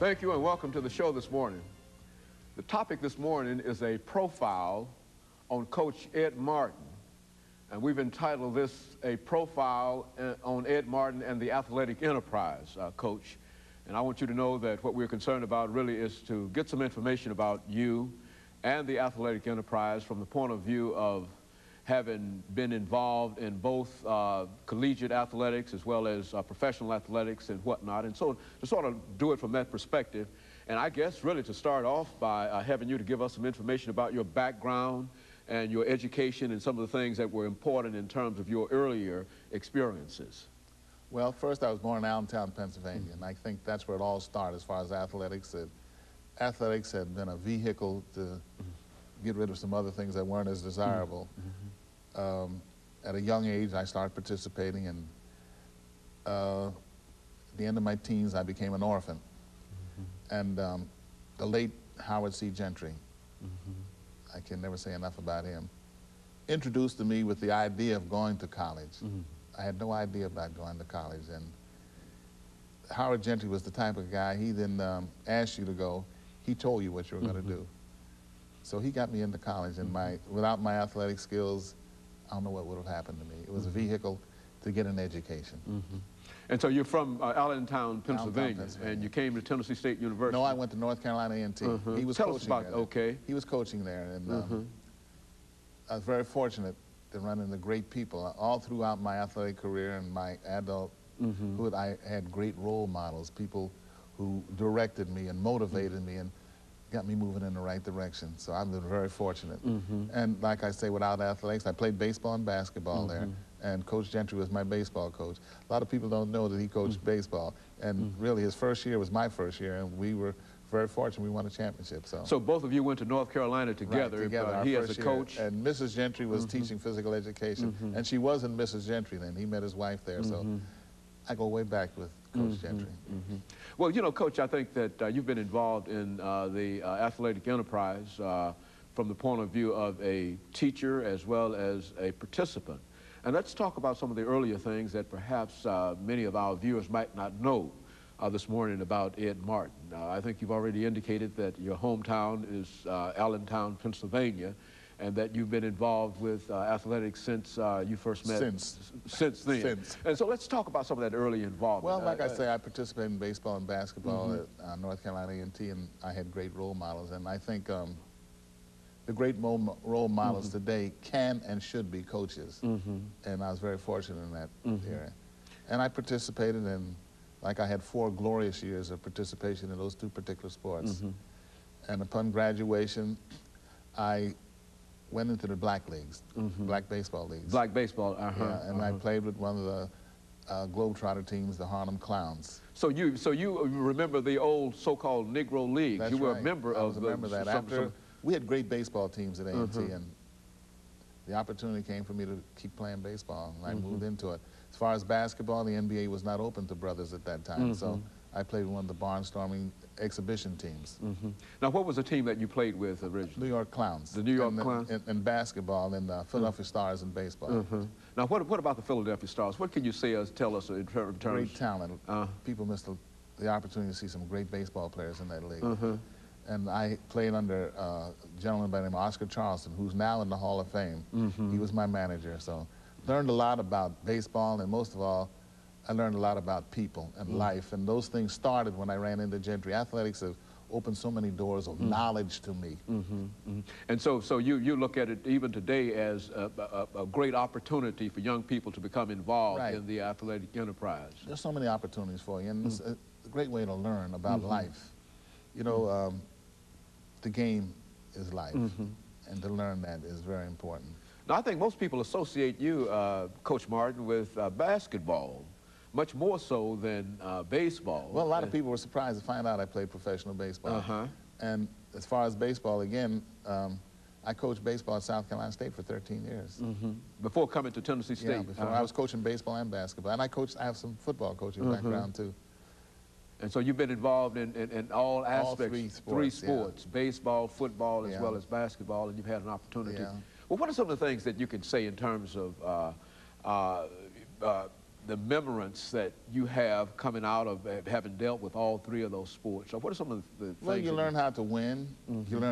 Thank you and welcome to the show this morning. The topic this morning is a profile on Coach Ed Martin. And we've entitled this a profile on Ed Martin and the athletic enterprise, Coach. And I want you to know that what we're concerned about really is to get some information about you and the athletic enterprise from the point of view of having been involved in both collegiate athletics as well as professional athletics and whatnot. And so to sort of do it from that perspective, and I guess really to start off by having you to give us some information about your background and your education and some of the things that were important in terms of your earlier experiences. Well, first I was born in Allentown, Pennsylvania, and I think that's where it all started as far as athletics. Athletics had been a vehicle to get rid of some other things that weren't as desirable. At a young age, I started participating, and at the end of my teens, I became an orphan. And the late Howard C. Gentry, I can never say enough about him, introduced to me with the idea of going to college. I had no idea about going to college, and Howard Gentry was the type of guy, he didn't ask you to go, he told you what you were going to do. So he got me into college, and without my athletic skills, I don't know what would have happened to me. It was a vehicle to get an education. And so you're from Allentown, Pennsylvania, and you came to Tennessee State University. No, I went to North Carolina A&T. He was coaching there. He was coaching there, and I was very fortunate to run into great people. All throughout my athletic career and my adulthood, I had great role models, people who directed me and motivated me and got me moving in the right direction. So I've been very fortunate. And like I say, without athletics, I played baseball and basketball there, and Coach Gentry was my baseball coach. A lot of people don't know that he coached baseball, and really his first year was my first year, and we were very fortunate we won a championship. So both of you went to North Carolina together, right, together he as a coach. And Mrs. Gentry was teaching physical education, and she wasn't Mrs. Gentry then. He met his wife there, so I go way back with Coach Gentry. Well, you know, Coach, I think that you've been involved in the athletic enterprise from the point of view of a teacher as well as a participant. And let's talk about some of the earlier things that perhaps many of our viewers might not know this morning about Ed Martin. I think you've already indicated that your hometown is Allentown, Pennsylvania, and that you've been involved with athletics since you first met. Since then. And so let's talk about some of that early involvement. Well, like I say, I participated in baseball and basketball at North Carolina A&T, and I had great role models. And I think the great role models today can and should be coaches. And I was very fortunate in that area. And I participated in, like I had 4 glorious years of participation in those 2 particular sports. And upon graduation, I went into the black leagues, black baseball leagues. Black baseball, yeah, and I played with one of the Globetrotter teams, the Harlem Clowns. So you remember the old so-called Negro Leagues? That's you were right. a member of I remember that. After we had great baseball teams at A&T, and the opportunity came for me to keep playing baseball, and I moved into it. As far as basketball, the NBA was not open to brothers at that time, so I played with one of the barnstorming exhibition teams. Now, what was the team that you played with originally? New York Clowns. The New York Clowns? In basketball, and Philadelphia Stars in baseball. Now, what about the Philadelphia Stars? What can you tell us in terms? Great talent. People missed the opportunity to see some great baseball players in that league. And I played under a gentleman by the name of Oscar Charleston, who's now in the Hall of Fame. He was my manager, so learned a lot about baseball, and most of all, I learned a lot about people and life, and those things started when I ran into Gentry. Athletics have opened so many doors of knowledge to me. And so you look at it even today as a great opportunity for young people to become involved in the athletic enterprise. There's so many opportunities for you, and it's a great way to learn about life. You know, the game is life, and to learn that is very important. Now, I think most people associate you, Coach Martin, with basketball, much more so than baseball. Well, a lot of people were surprised to find out I played professional baseball. And as far as baseball, again, I coached baseball at South Carolina State for 13 years. Before coming to Tennessee State? Yeah, before. I was coaching baseball and basketball. And I have some football coaching background, too. And so you've been involved in all aspects, three sports, baseball, football, as well as basketball, and you've had an opportunity. Well, what are some of the things that you can say in terms of the memorance that you have coming out of having dealt with all three of those sports? So what are some of the things? Well, you learn how to win. You learn